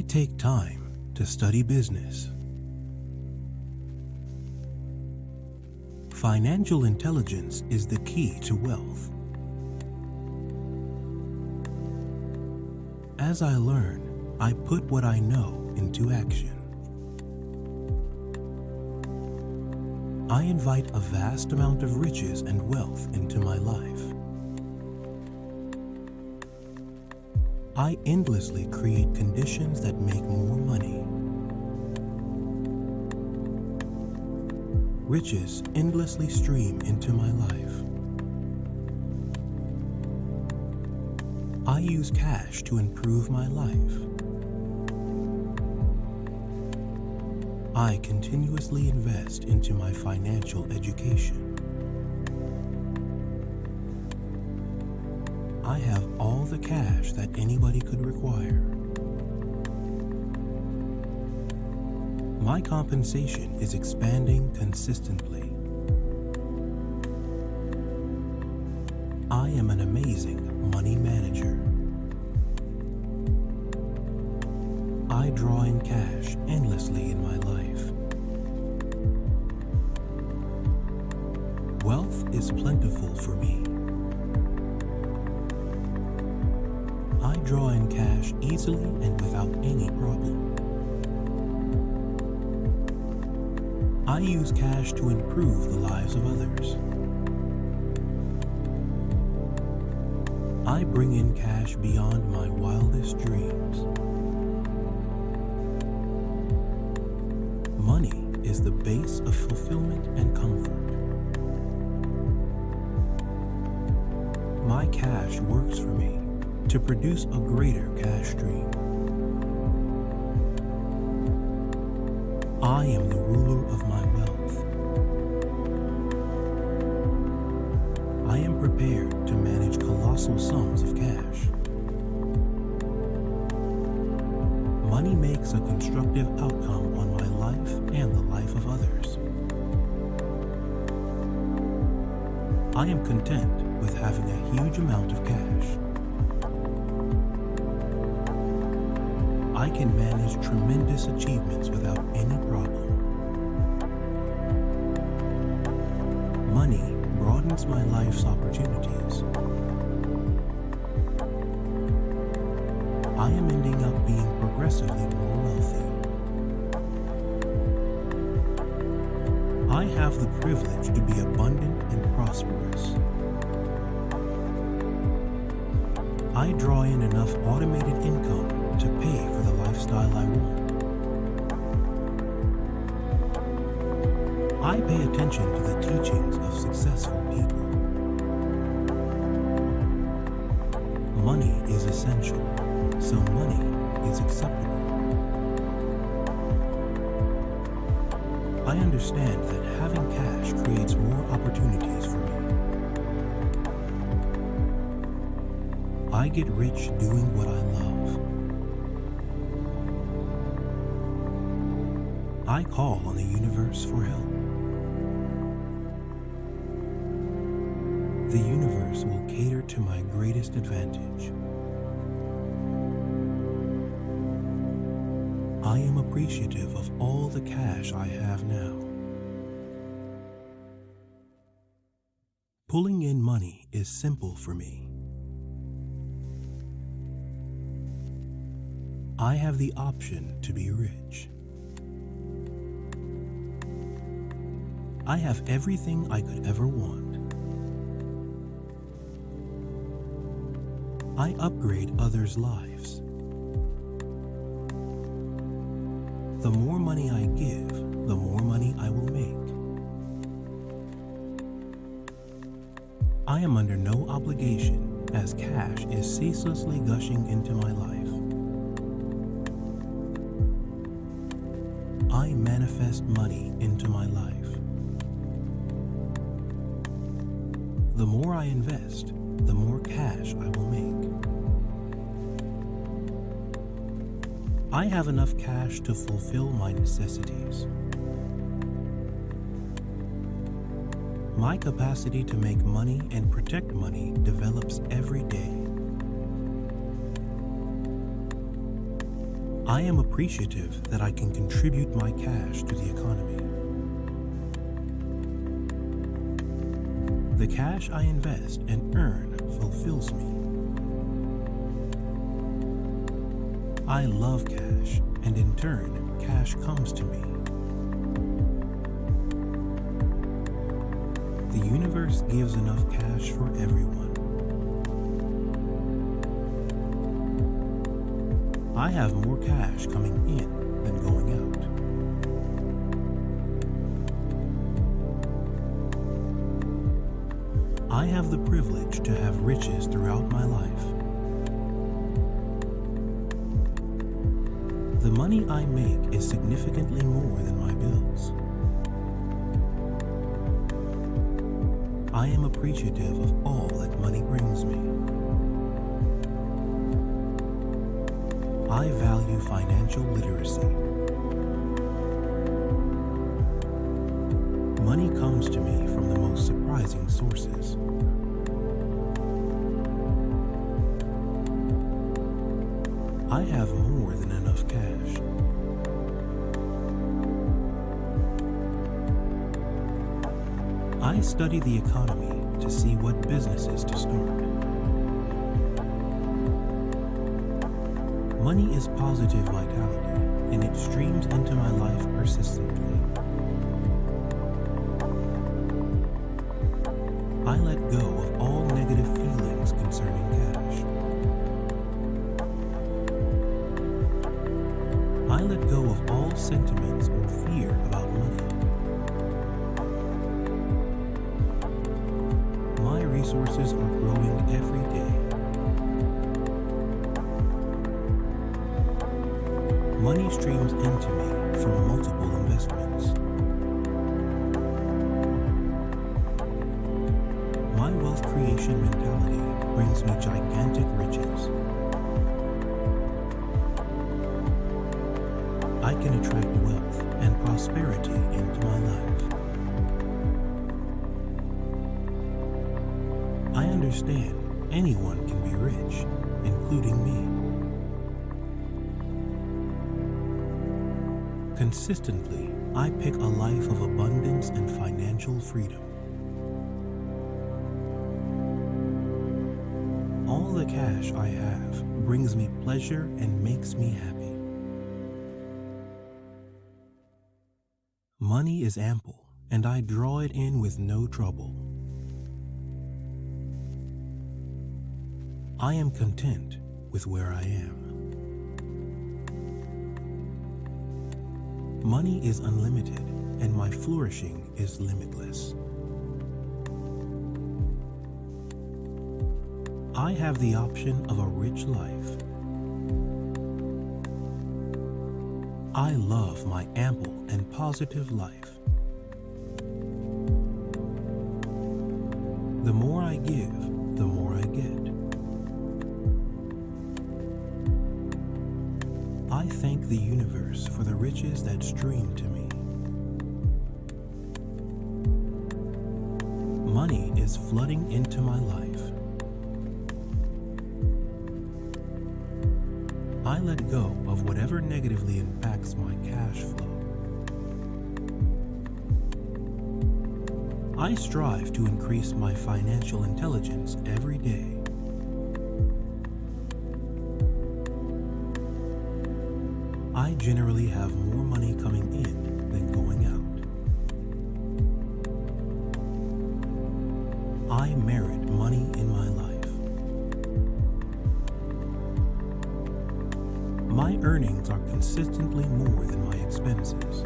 take time to study business. Financial intelligence is the key to wealth. As I learn, I put what I know into action. I invite a vast amount of riches and wealth into my life. I endlessly create conditions that make more money. Riches endlessly stream into my life. I use cash to improve my life. I continuously invest into my financial education. I have all the cash that anybody could require. My compensation is expanding consistently. I am an amazing money manager. I draw in cash endlessly in my life. Wealth is plentiful for me. I draw in cash easily and without any problem. I use cash to improve the lives of others. I bring in cash beyond my wildest dreams. Money is the base of fulfillment and comfort. My cash works for me to produce a greater cash stream. I am the ruler of my wealth. I am prepared to manage colossal sums of cash. Money makes a constructive outcome on my life and the life of others. I am content with having a huge amount of cash. I can manage tremendous achievements without any problem. Money broadens my life's opportunities. I am ending up being progressively more wealthy. I have the privilege to be abundant and prosperous. I draw in enough automated income to pay for the lifestyle I want. I pay attention to the teachings of successful people. Money is essential, so money is acceptable. I understand that having cash creates more opportunities for me. I get rich doing what I love. I call on the universe for help. The universe will cater to my greatest advantage. I am appreciative of all the cash I have now. Pulling in money is simple for me. I have the option to be rich. I have everything I could ever want. I upgrade others' lives. The more money I give, the more money I will make. I am under no obligation as cash is ceaselessly gushing into my life. I manifest money into my life. The more I invest, the more cash I will make. I have enough cash to fulfill my necessities. My capacity to make money and protect money develops every day. I am appreciative that I can contribute my cash to the economy. The cash I invest and earn fulfills me. I love cash, and in turn, cash comes to me. The universe gives enough cash for everyone. I have more cash coming in than going out. I have the privilege to have riches throughout my life. The money I make is significantly more than my bills. I am appreciative of all that money brings me. I value financial literacy. Money comes to me from the most surprising sources. I have more than enough cash. I study the economy to see what businesses to start. Money is positive vitality, and it streams into my life persistently. I let go of all negative feelings concerning cash. I let go of all sentiments or fear about money. My resources are growing every day. Money streams into me from multiple investments. My wealth creation mentality brings me gigantic riches. I can attract wealth and prosperity into my life. I understand anyone can be rich, including me. Consistently, I pick a life of abundance and financial freedom. All the cash I have brings me pleasure and makes me happy. Money is ample, and I draw it in with no trouble. I am content with where I am. Money is unlimited, and my flourishing is limitless. I have the option of a rich life. I love my ample and positive life. The more I give, the more I get. I thank the universe for the riches that stream to me. Money is flooding into my life. I let go of whatever negatively impacts my cash flow. I strive to increase my financial intelligence every day. I generally have more money coming in than going out. I merit money in my life. My earnings are consistently more than my expenses.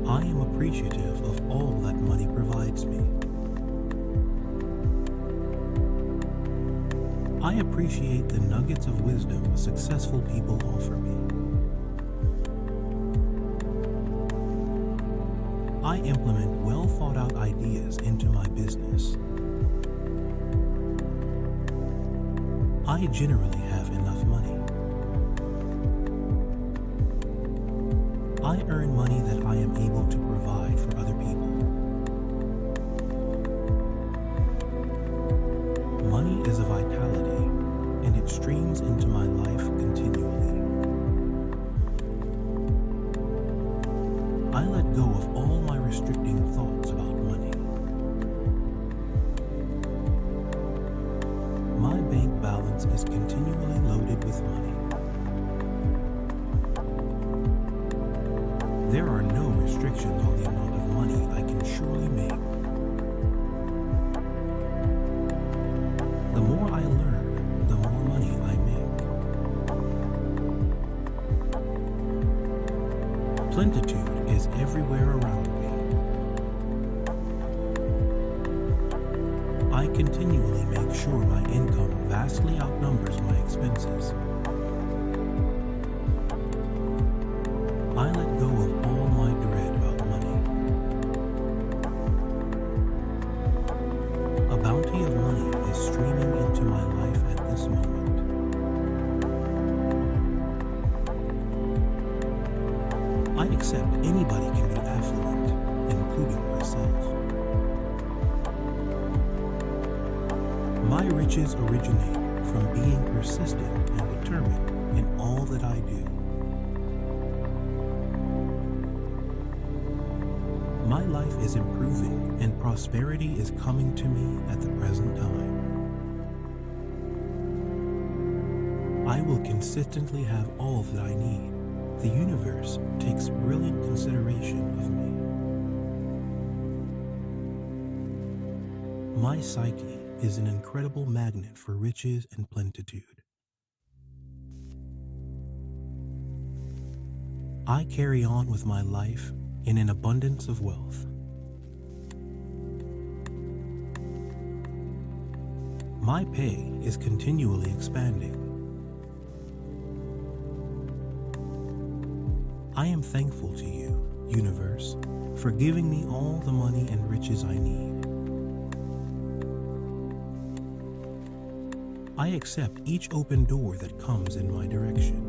I am appreciative of all that money provides me. I appreciate the nuggets of wisdom successful people offer me. I implement well-thought-out ideas into my business. I generally have enough money. I earn money that I am able to provide for other people. Money is a vitality, and it streams I let go of all my restricting thoughts about money. My bank balance is continually loaded with money. There are no restrictions on the amount of money I can surely make. The more I learn, the more money I make. Plenitude is everywhere around me. I continually make sure my income vastly outnumbers my expenses. I let go of all my dread about money. A bounty of money is streaming into my life at this moment. I accept anybody can be affluent, including myself. My riches originate from being persistent and determined in all that I do. My life is improving and prosperity is coming to me at the present time. I will consistently have all that I need. The universe takes brilliant consideration of me. My psyche is an incredible magnet for riches and plenitude. I carry on with my life in an abundance of wealth. My pay is continually expanding. I am thankful to you, universe, for giving me all the money and riches I need. I accept each open door that comes in my direction.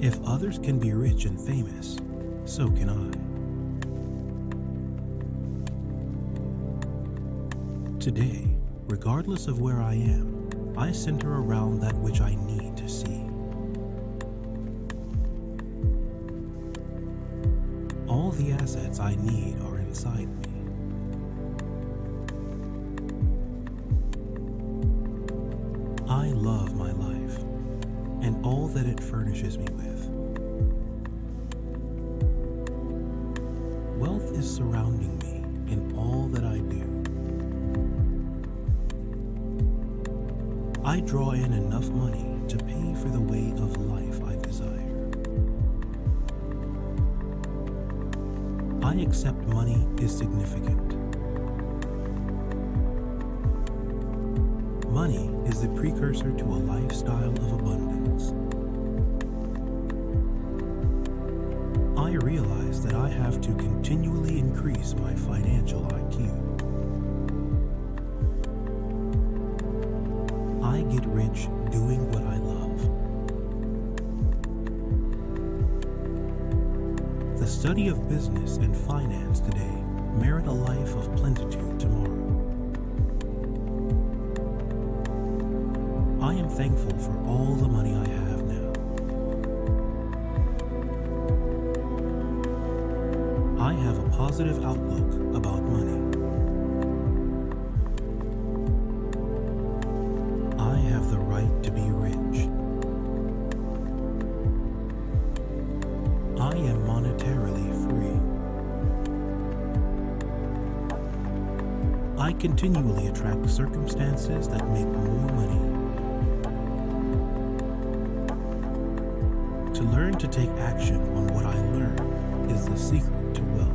If others can be rich and famous, so can I. Today, regardless of where I am, I center around that which I need to see. All the assets I need are inside me. I love my life and all that it furnishes me with. Wealth is surrounding me in all that I do. I draw in enough money to pay for the way of life I desire. I accept money is significant. Money is the precursor to a lifestyle of abundance. I realize that I have to continually increase my financial IQ. I get rich doing what I love. The study of business and finance today merit a life of plenitude tomorrow. I am thankful for all the money I have now. I have a positive outlook about money. I have the right to be rich. I am monetarily free. I continually attract circumstances that make more money. To learn to take action on what I learn is the secret to wealth.